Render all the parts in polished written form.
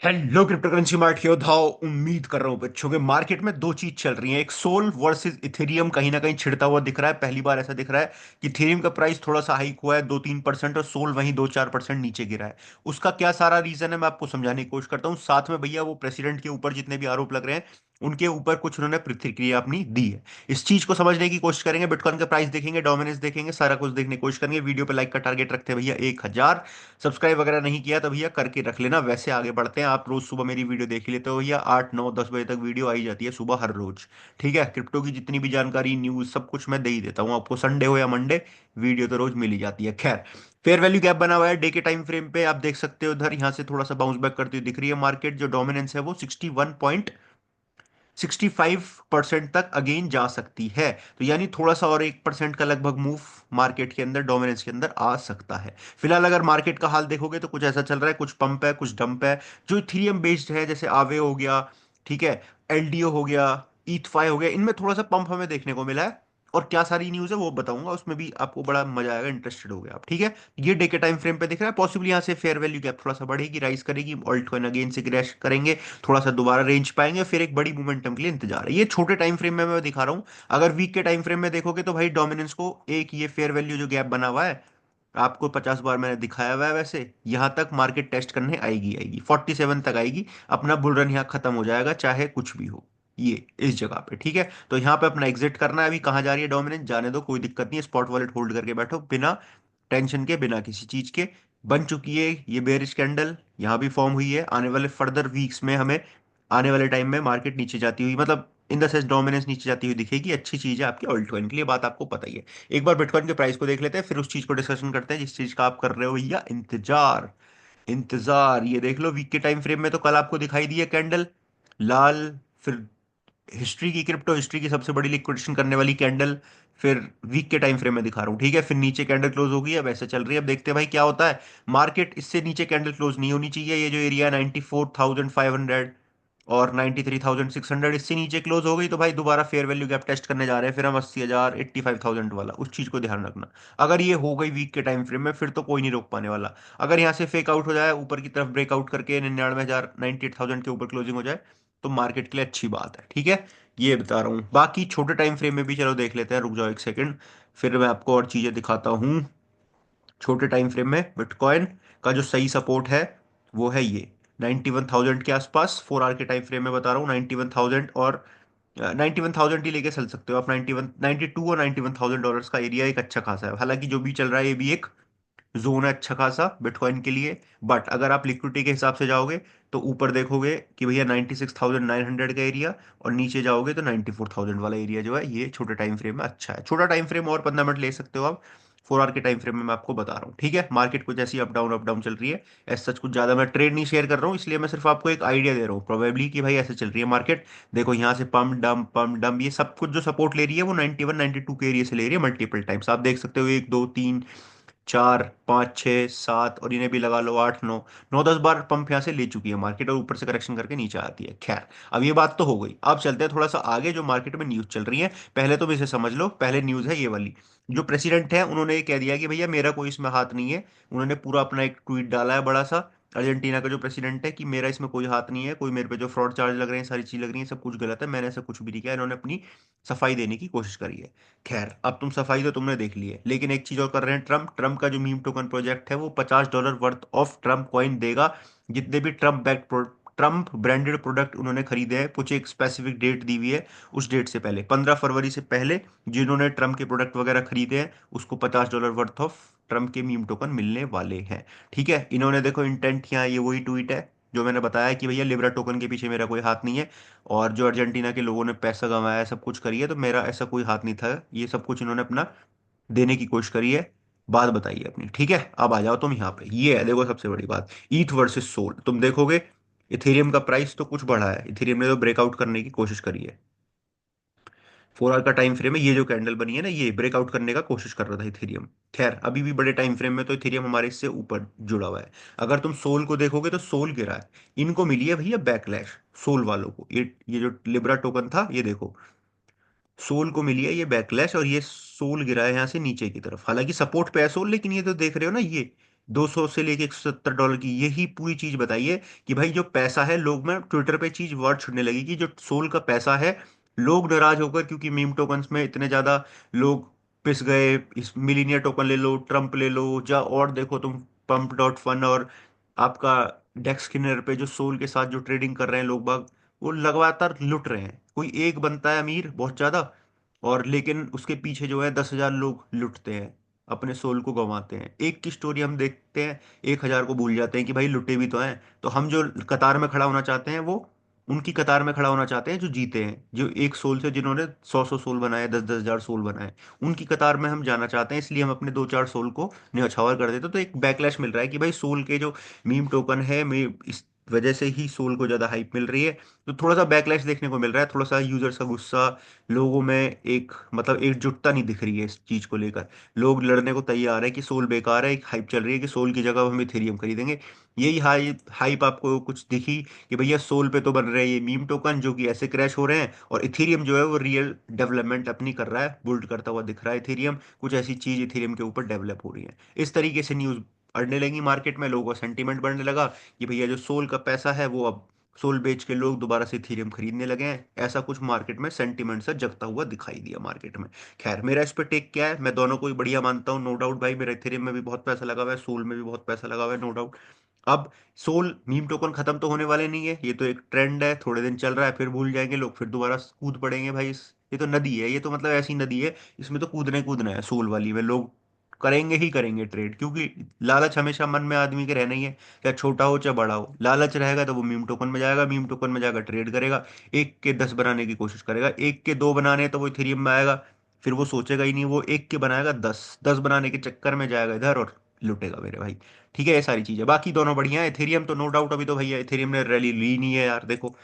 Hello crypto currency mart योद्धाओ, उम्मीद कर रहा हूं बच्चों के मार्केट में दो चीज चल रही है। एक सोल वर्सेस इथेरियम कहीं ना कहीं छिड़ता हुआ दिख रहा है। पहली बार ऐसा दिख रहा है कि इथेरियम का प्राइस थोड़ा सा हाइक हुआ है 2-3% और सोल वहीं 2-4% नीचे गिरा है। उसका क्या सारा रीजन है मैं आपको समझाने की कोशिश करता हूँ। साथ में भैया वो प्रेसिडेंट के ऊपर जितने भी आरोप लग रहे हैं उनके ऊपर कुछ उन्होंने प्रतिक्रिया अपनी दी है। इस चीज को समझने की कोशिश करेंगे, बिटकॉइन का प्राइस देखेंगे, डोमिनेंस देखेंगे, सारा कुछ देखने की कोशिश करेंगे। वीडियो पे लाइक का टारगेट रखते हैं भैया 1,000। सब्सक्राइब वगैरह नहीं किया तो भैया करके रख लेना। वैसे आगे बढ़ते हैं, आप रोज सुबह मेरी वीडियो देख ही लेते हो भैया, 8 9 10 बजे तक वीडियो आई जाती है सुबह हर रोज। ठीक है, क्रिप्टो की जितनी भी जानकारी न्यूज सब कुछ मैं दे ही देता हूँ आपको, संडे हो या मंडे वीडियो तो रोज मिल ही जाती है। खैर, फेयर वैल्यू गैप बना हुआ है डे के टाइम फ्रेम पे, आप देख सकते हो इधर यहाँ से थोड़ा सा बाउंस बैक करती हुई दिख रही है मार्केट। जो डोमिनेंस है वो 61.65% तक अगेन जा सकती है। तो यानी थोड़ा सा और 1% का लगभग मूव मार्केट के अंदर, डोमिनेंस के अंदर आ सकता है। फिलहाल अगर मार्केट का हाल देखोगे तो कुछ ऐसा चल रहा है, कुछ पंप है कुछ डंप है। जो इथीरियम बेस्ड है जैसे आवे हो गया, ठीक है, एलडीओ हो गया, ईथफाई हो गया, इनमें थोड़ा सा पंप हमें देखने को मिला है। और क्या सारी न्यूज़ है वो बताऊंगा, उसमें भी आपको बड़ा मजा आएगा, इंटरेस्टेड हो गया आप। ठीक है, ये डे के टाइम फ्रेम पे दिख रहा है। पॉसिबली यहाँ से फेयर वैल्यू गैप थोड़ा सा बढ़ेगी, राइज करेगी, ऑल्ट कॉइन अगेन से क्रैश करेंगे, थोड़ा सा दोबारा रेंज पाएंगे, फिर एक बड़ी मोमेंटम के लिए इंतजार है। ये छोटे टाइम फ्रेम में मैं दिखा रहा हूँ। अगर वीक के टाइम फ्रेम में देखोगे तो भाई डोमिनेंस को एक ये फेयर वैल्यू जो गैप बना हुआ है, आपको 50 बार मैंने दिखाया हुआ है, वैसे यहां तक मार्केट टेस्ट करने आएगी, आएगी 47 तक आएगी। अपना बुल रन यहाँ खत्म हो जाएगा चाहे कुछ भी हो, ये इस जगह पे। ठीक है, तो यहाँ पे अपना एग्जिट करना है। अभी कहाँ जा रही है डोमिनेंस, जाने दो, कोई दिक्कत नहीं है। स्पॉट वॉलेट होल्ड करके बैठो बिना टेंशन के, बिना किसी चीज के। बन चुकी है ये बेरिश कैंडल, यहाँ भी फॉर्म हुई है। आने वाले फर्दर वीक्स में हमें, आने वाले टाइम में मार्केट नीचे जाती हुई, मतलब इन द सेंस डोमिनेंस नीचे जाती हुई दिखेगी। अच्छी चीज है आपके ऑल्ट कॉइन के लिए, बात आपको पता ही है। एक बार बिटकॉइन के प्राइस को देख लेते हैं, फिर उस चीज को डिस्कशन करते हैं जिस चीज का आप कर रहे हो भैया इंतजार। इंतजार ये देख लो, वीक के टाइम फ्रेम में तो कल आपको दिखाई दी है कैंडल लाल, फिर हिस्ट्री की, क्रिप्टो हिस्ट्री की सबसे बड़ी लिक्विडेशन करने वाली कैंडल, फिर वीक के टाइम फ्रेम में दिखा रहा हूँ। ठीक है, फिर नीचे कैंडल क्लोज होगी, अब ऐसे चल रही है। अब देखते हैं भाई क्या होता है। मार्केट इससे नीचे कैंडल क्लोज नहीं होनी चाहिए। ये जो एरिया है 94,500 और 93,600, इससे नीचे क्लोज हो गई तो भाई दोबारा फेयर वैल्यू गैप टेस्ट करने जा रहे हैं। फिर हम 80,000 85,000 वाला, उस चीज को ध्यान रखना। अगर ये हो गई वीक के टाइम फ्रेम में फिर तो कोई नहीं रोक पाने वाला। अगर यहाँ से फेक आउट हो जाए, ऊपर की तरफ ब्रेकआउट करके 99,000 98,000 के ऊपर क्लोजिंग हो जाए, तो मार्केट के लिए अच्छी बात है। ठीक है, ये बता रहा हूँ। बाकी छोटे टाइम फ्रेम में भी चलो देख लेते हैं, रुक जाओ एक सेकंड, फिर मैं आपको और चीजें दिखाता हूँ। छोटे टाइम फ्रेम में बिटकॉइन का जो सही सपोर्ट है वो है ये 91,000 के आसपास। 4 आवर के टाइम फ्रेम में बता रहा हूँ 91,000, और 91,000 ही लेके चल सकते हो आप। 91 92 और $91,000 का एरिया एक अच्छा खासा है। हालांकि जो भी चल रहा है ये भी एक जोन है अच्छा खासा बिटकॉइन के लिए। बट अगर आप लिक्विडिटी के हिसाब से जाओगे तो ऊपर देखोगे कि भैया 96,900 का एरिया, और नीचे जाओगे तो 94,000 वाला एरिया जो है ये छोटे टाइम फ्रेम में अच्छा है। छोटा टाइम फ्रेम और 15 मिनट ले सकते हो आप। 4 आवर के टाइम फ्रेम में मैं आपको बता रहा हूँ। ठीक है, मार्केट कुछ ऐसी अप डाउन चल रही है। ऐसा सच कुछ ज्यादा मैं ट्रेड नहीं शेयर कर रहा हूँ, इसलिए मैं सिर्फ आपको एक आइडिया दे रहा हूँ प्रोबेबली कि भाई ऐसे चल रही है मार्केट। देखो यहाँ से पम्प डंप ये सब कुछ जो सपोर्ट ले रही है वो 91 92 के एरिया से ले रही है मल्टीपल टाइम्स। आप देख सकते हो 1 2 3 4 5 6 7, और इन्हें भी लगा लो 8 9 9 10 बार पंप यहाँ से ले चुकी है मार्केट, और ऊपर से करेक्शन करके नीचे आती है। खैर, अब ये बात तो हो गई। अब चलते हैं थोड़ा सा आगे, जो मार्केट में न्यूज चल रही है। पहले तो इसे समझ लो, पहले न्यूज है ये वाली। जो प्रेसिडेंट है उन्होंने ये कह दिया कि भैया मेरा कोई इसमें हाथ नहीं है। उन्होंने पूरा अपना एक ट्वीट डाला है बड़ा सा, अर्जेंटीना का जो प्रेसिडेंट है, कि मेरा इसमें कोई हाथ नहीं है, कोई मेरे पे जो फ्रॉड चार्ज लग रहे हैं, सारी चीज लग रही है, सब कुछ गलत है, मैंने ऐसा कुछ भी नहीं किया। इन्होंने अपनी सफाई देने की कोशिश करी है। खैर, अब तुम सफाई तो तुमने देख ली है, लेकिन एक चीज और कर रहे हैं ट्रम्प। ट्रम्प का जो मीम टोकन प्रोजेक्ट है वो $50 वर्थ ऑफ ट्रम्प कॉइन देगा। जितने भी ट्रम्प ब्रांडेड प्रोडक्ट उन्होंने खरीदे हैं, कुछ एक स्पेसिफिक डेट दी हुई है, उस डेट से पहले 15 फरवरी से पहले जिन्होंने ट्रम्प के प्रोडक्ट वगैरह खरीदे हैं उसको $50 वर्थ ऑफ ट्रम्प के मीम टोकन मिलने वाले हैं। ठीक है, इन्होंने देखो इंटेंट, यहाँ ये वही ट्वीट है जो मैंने बताया कि भैया लिब्रा टोकन के पीछे मेरा कोई हाथ नहीं है, और जो अर्जेंटीना के लोगों ने पैसा कमाया है, सब कुछ करी है, तो मेरा ऐसा कोई हाथ नहीं था। ये सब कुछ इन्होंने अपना देने की कोशिश करी है। बात बताइए अपनी। ठीक है, अब आ जाओ तुम यहाँ पे। ये है देखो सबसे बड़ी बात, ईथ वर्सेस सोल। तुम देखोगे इथेरियम का प्राइस तो कुछ बढ़ा है, इथेरियम ने तो ब्रेकआउट करने की कोशिश करी है। 4 आवर का टाइम फ्रेम है, ये जो कैंडल बनी है ना, ये ब्रेकआउट करने का कोशिश कर रहा था इथेरियम। खैर, अभी भी बड़े टाइम फ्रेम में तो इथेरियम हमारे इससे ऊपर जुड़ा हुआ है। अगर तुम सोल को देखोगे तो सोल गिरा है, इनको मिली है भैया बैकलैश। सोल वालों को ये जो लिब्रा टोकन था, ये देखो सोल को मिली है ये बैकलैश, और ये सोल गिरा है यहाँ से नीचे की तरफ। हालांकि सपोर्ट पे है सोल, लेकिन ये तो देख रहे हो ना, ये 200 से लेके $170 की, यही पूरी चीज बताइए कि भाई जो पैसा है, लोग में ट्विटर पे चीज वर्ड छुड़ने लगी कि जो सोल का पैसा है, लोग नाराज होकर, क्योंकि मीम टोकन्स में इतने ज्यादा लोग पिस गए। इस मिलीनियर टोकन ले लो, ट्रम्प ले लो, जा और देखो तुम, पंप डॉट फन और आपका डेक्स स्किनर पे जो सोल के साथ जो ट्रेडिंग कर रहे हैं लोग बाग, वो लगातार लुट रहे हैं। कोई एक बनता है अमीर बहुत ज्यादा, और लेकिन उसके पीछे जो है 10,000 लोग लुटते हैं, अपने सोल को गंवाते हैं। एक की स्टोरी हम देखते हैं, 1,000 को भूल जाते हैं कि भाई लुटे भी तो हैं। तो हम जो कतार में खड़ा होना चाहते हैं, वो उनकी कतार में खड़ा होना चाहते हैं जो जीते हैं, जो एक सोल से जिन्होंने 100-100 सोल बनाए, 10-10 हजार सोल बनाए, उनकी कतार में हम जाना चाहते हैं। इसलिए हम अपने 2-4 सोल को न्यौछावर कर देते हैं। तो एक बैकलैश मिल रहा है कि भाई सोल के जो मीम टोकन है, में इस वजह से ही सोल को ज्यादा हाइप मिल रही है। तो थोड़ा सा बैकलैश देखने को मिल रहा है, थोड़ा सा यूजर्स का गुस्सा, लोगों में एक मतलब एकजुटता नहीं दिख रही है इस चीज को लेकर। लोग लड़ने को तैयार है कि सोल बेकार है, एक हाइप चल रही है कि सोल की जगह हम इथेरियम खरीदेंगे। यही हाइप हाइप आपको कुछ दिखी कि भैया सोल पे तो बन रहे हैं ये मीम टोकन जो कि ऐसे क्रैश हो रहे हैं, और इथेरियम जो है वो रियल डेवलपमेंट अपनी कर रहा है, बुल्ड करता हुआ दिख रहा है इथेरियम, कुछ ऐसी चीज इथेरियम के ऊपर डेवलप हो रही है। इस तरीके से न्यूज अड़ने लगी मार्केट में, लोगों का सेंटीमेंट बढ़ने लगा कि भैया जो सोल का पैसा है वो अब सोल बेच के लोग दोबारा से इथेरियम खरीदने लगे हैं। ऐसा कुछ मार्केट में सेंटीमेंट सा जगता हुआ दिखाई दिया मार्केट में। खैर, मेरा इस पे टेक क्या है, मैं दोनों को ही बढ़िया मानता हूँ, नो डाउट भाई। मेरा इथेरियम में भी बहुत पैसा लगा हुआ है, सोल में भी बहुत पैसा लगा हुआ है, नो डाउट। अब सोल मीम टोकन खत्म तो होने वाले नहीं है, ये तो एक ट्रेंड है, थोड़े दिन चल रहा है, फिर भूल जाएंगे लोग, फिर दोबारा कूद पड़ेंगे भाई ये तो नदी है, ये तो मतलब ऐसी नदी है, इसमें तो कूदना ही कूदना है। सोल वाली में लोग करेंगे ही करेंगे ट्रेड, क्योंकि लालच हमेशा मन में आदमी के रहना ही है, चाहे छोटा हो चाहे बड़ा हो। लालच रहेगा तो वो मीम टोकन में जाएगा, मीम टोकन में जाकर ट्रेड करेगा, एक के 10 बनाने की कोशिश करेगा, एक के 2 बनाने हैं तो वो इथेरियम में आएगा, फिर वो सोचेगा ही नहीं, वो एक के बनाएगा 10, 10 बनाने के चक्कर में जाएगा इधर और लुटेगा मेरे भाई। ठीक है, ये सारी चीजें बाकी दोनों बढ़िया है। इथेरियम तो नो डाउट अभी तो भैया इथेरियम ने रैली ली नहीं है यार, देखो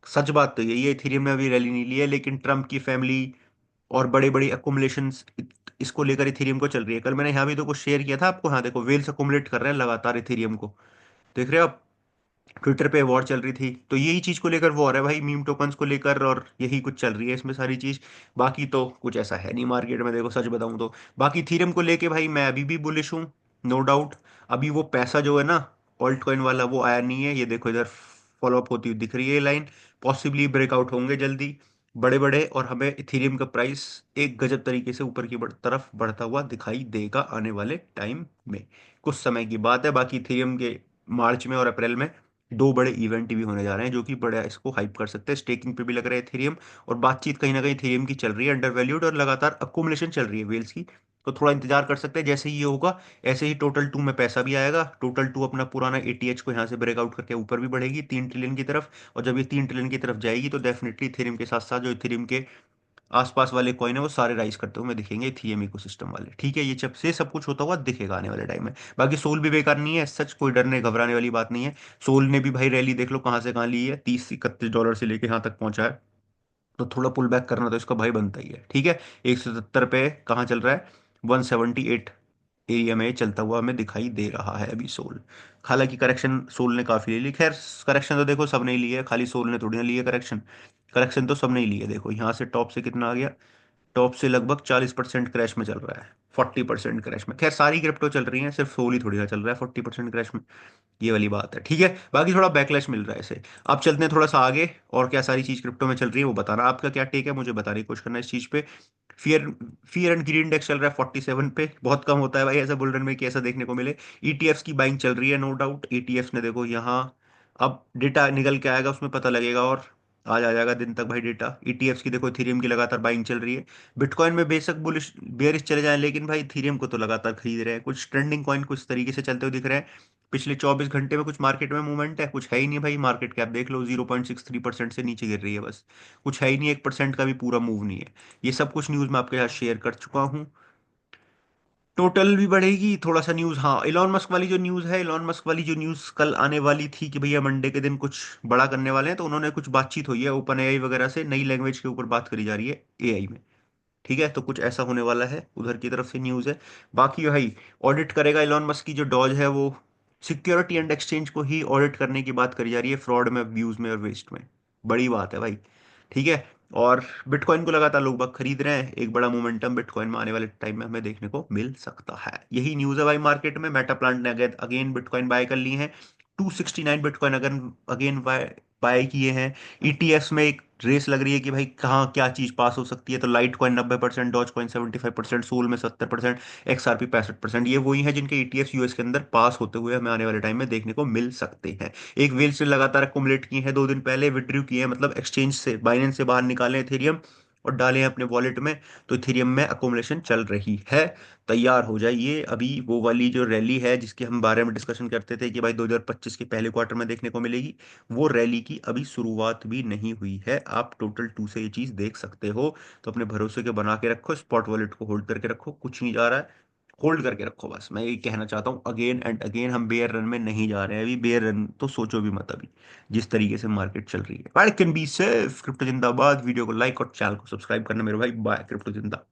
सच बात तो यही है, इथेरियम ने अभी रैली नहीं ली है, लेकिन ट्रम्प की फैमिली और बड़े बड़े अकोमुलेशंस इसको लेकर इथेरियम को चल रही है। कल मैंने यहाँ भी तो कुछ शेयर किया था आपको, हाँ देखो वेल्स अकोमुलेट कर रहे हैं लगातार इथेरियम को, देख रहे हो आप, ट्विटर पे वॉर चल रही थी, तो यही चीज को लेकर वॉर है भाई, मीम टोकन्स को लेकर, और यही कुछ चल रही है इसमें सारी चीज। बाकी तो कुछ ऐसा है नहीं मार्केट में, देखो सच बताऊं तो। बाकी थीरम को लेके भाई मैं अभी भी बुलिश हूँ, नो डाउट। अभी वो पैसा जो है ना ऑल्ट कॉइन वाला, वो आया नहीं है, ये देखो इधर फॉलो अप होती हुई दिख रही है लाइन, पॉसिबली ब्रेकआउट होंगे जल्दी बड़े बड़े, और हमें इथेरियम का प्राइस एक गजब तरीके से ऊपर की तरफ बढ़ता हुआ दिखाई देगा आने वाले टाइम में। कुछ समय की बात है। बाकी इथेरियम के मार्च में और अप्रैल में 2 बड़े इवेंट भी होने जा रहे हैं जो कि बड़ा इसको हाइप कर सकते हैं। स्टेकिंग पे भी लग रहा है इथेरियम, और बातचीत कहीं ना कहीं इथेरियम की चल रही है अंडर वैल्यूड, और लगातार अक्मुलेशन चल रही है वेल्स की। तो थोड़ा इंतजार कर सकते हैं, जैसे ही ये होगा ऐसे ही टोटल 2 में पैसा भी आएगा। टोटल 2 अपना पुराना एटीएच को यहाँ से ब्रेकआउट करके ऊपर भी बढ़ेगी 3 ट्रिलियन की तरफ, और जब ये 3 ट्रिलियन की तरफ जाएगी तो डेफिनेटली इथेरियम के साथ साथ जो इथेरियम के आसपास वाले कॉइन है वो सारे राइज करते हुए दिखेंगे इथेरियम इकोसिस्टम वाले। ठीक है, ये जब से सब कुछ होता हुआ दिखेगा आने वाले टाइम में। बाकी सोल भी बेकार नहीं है, सच कोई डरने घबराने वाली बात नहीं है। सोल ने भी भाई रैली देख लो कहाँ से कहाँ ली है, 30-31 डॉलर से लेके यहाँ तक पहुंचा है। तो थोड़ा पुल बैक करना तो इसका भाई बनता ही है। ठीक है, 170 पे कहाँ चल रहा है, 178 एरिया में चलता हुआ हमें दिखाई दे रहा है अभी सोल। हालांकि करेक्शन सोल ने काफी ले ली, खैर करेक्शन तो देखो सब ने ही ली है, खाली सोल ने थोड़ी ना ली है करेक्शन। करेक्शन तो सब ने ही ली है, देखो यहाँ से टॉप से कितना आ गया, टॉप से लगभग 40% क्रैश में चल रहा है, 40% क्रैश में। खैर सारी क्रिप्टो चल रही हैं, सिर्फ सोल ही थोड़ी ना चल रहा है 40% क्रैश में, ये वाली बात है। ठीक है, बाकी थोड़ा बैकलैश मिल रहा है इसे। अब चलते हैं थोड़ा सा आगे, और क्या सारी चीज क्रिप्टो में चल रही है वो बताना, आपका क्या टेक है, मुझे बताने की कोशिश करना इस चीज पे। Fear fear and green index चल रहा है 47 पे, बहुत कम होता है भाई ऐसा बुल रन में कि ऐसा देखने को मिले। ईटीएफ्स की बाइंग चल रही है, नो डाउट। ईटीएफ्स ने देखो यहाँ, अब डेटा निकल के आएगा उसमें पता लगेगा, और आज आ जाएगा दिन तक भाई डेटा। ईटीएफ्स की देखो इथेरियम की लगातार बाइंग चल रही है। बिटकॉइन में बेशक बुलिश बेयरिश चले जाएं, लेकिन भाई इथेरियम को तो लगातार खरीद रहे हैं। कुछ ट्रेंडिंग कॉइन कुछ तरीके से चलते हुए दिख रहे हैं। पिछले 24 घंटे में कुछ मार्केट में मूवमेंट है, कुछ है ही नहीं भाई। मार्केट कैप देख लो 0.63% से नीचे गिर रही है बस, कुछ है ही नहीं, 1% का भी पूरा मूव नहीं है। ये सब कुछ न्यूज़ मैं आपके साथ शेयर कर चुका हूँ। टोटल भी बढ़ेगी थोड़ा सा न्यूज़, हाँ इलॉन मस्क वाली जो न्यूज़ है, इलॉन मस्क वाली जो न्यूज़ कल आने वाली थी कि भैया मंडे के दिन कुछ बड़ा करने वाले हैं, तो उन्होंने कुछ बातचीत हुई है ओपन एआई वगैरह से, नई लैंग्वेज के ऊपर बात करी जा रही है एआई में। ठीक है, तो कुछ ऐसा होने वाला है, उधर की तरफ से न्यूज़ है। बाकी भाई ऑडिट करेगा इलॉन मस्क की जो डॉज है, वो सिक्योरिटी एंड एक्सचेंज को ही ऑडिट करने की बात करी जा रही है, फ्रॉड में, व्यूज में और वेस्ट में। बड़ी बात है भाई। ठीक है, और बिटकॉइन को लगातार लोग बाग खरीद रहे हैं, एक बड़ा मोमेंटम बिटकॉइन में आने वाले टाइम में हमें देखने को मिल सकता है। यही न्यूज़ है भाई मार्केट में। मेटा प्लांट ने अगेन अगेन बिटकॉइन बाय कर ली है। 269 bitcoin again again buy buy किए हैं। ईटीएफ्स में एक रेस लग रही है कि भाई कहाँ क्या चीज पास हो सकती है। तो Litecoin 90%, Dogecoin 75%, Sol में 70%, एक्सआरपी 65%, ये वही है जिनके ईटीएफ यूएस के अंदर पास होते हुए हमें आने वाले टाइम में देखने को मिल सकते हैं। एक वेल से लगातार अकोमुलेट की है, 2 दिन पहले विड्रॉ किए हैं, मतलब एक्सचेंज से बाइनेंस से बाहर निकाले इथेरियम और डाले हैं अपने वॉलेट में। तो इथेरियम में अकोमुलेशन चल रही है। तैयार हो जाइए, अभी वो वाली जो रैली है जिसके हम बारे में डिस्कशन करते थे कि भाई 2025 के पहले क्वार्टर में देखने को मिलेगी, वो रैली की अभी शुरुआत भी नहीं हुई है। आप टोटल टू से ये चीज देख सकते हो। तो अपने भरोसे के बना के रखो, स्पॉट वॉलेट को होल्ड करके रखो, कुछ नहीं जा रहा है, होल्ड करके रखो बस। मैं ये कहना चाहता हूँ अगेन एंड अगेन, हम बेयर रन में नहीं जा रहे हैं अभी। बेयर रन तो सोचो भी मत अभी, जिस तरीके से मार्केट चल रही है। Can be safe. क्रिप्टो जिंदाबाद। वीडियो को लाइक और चैनल को सब्सक्राइब करना मेरे भाई। बाय। क्रिप्टो जिंदा।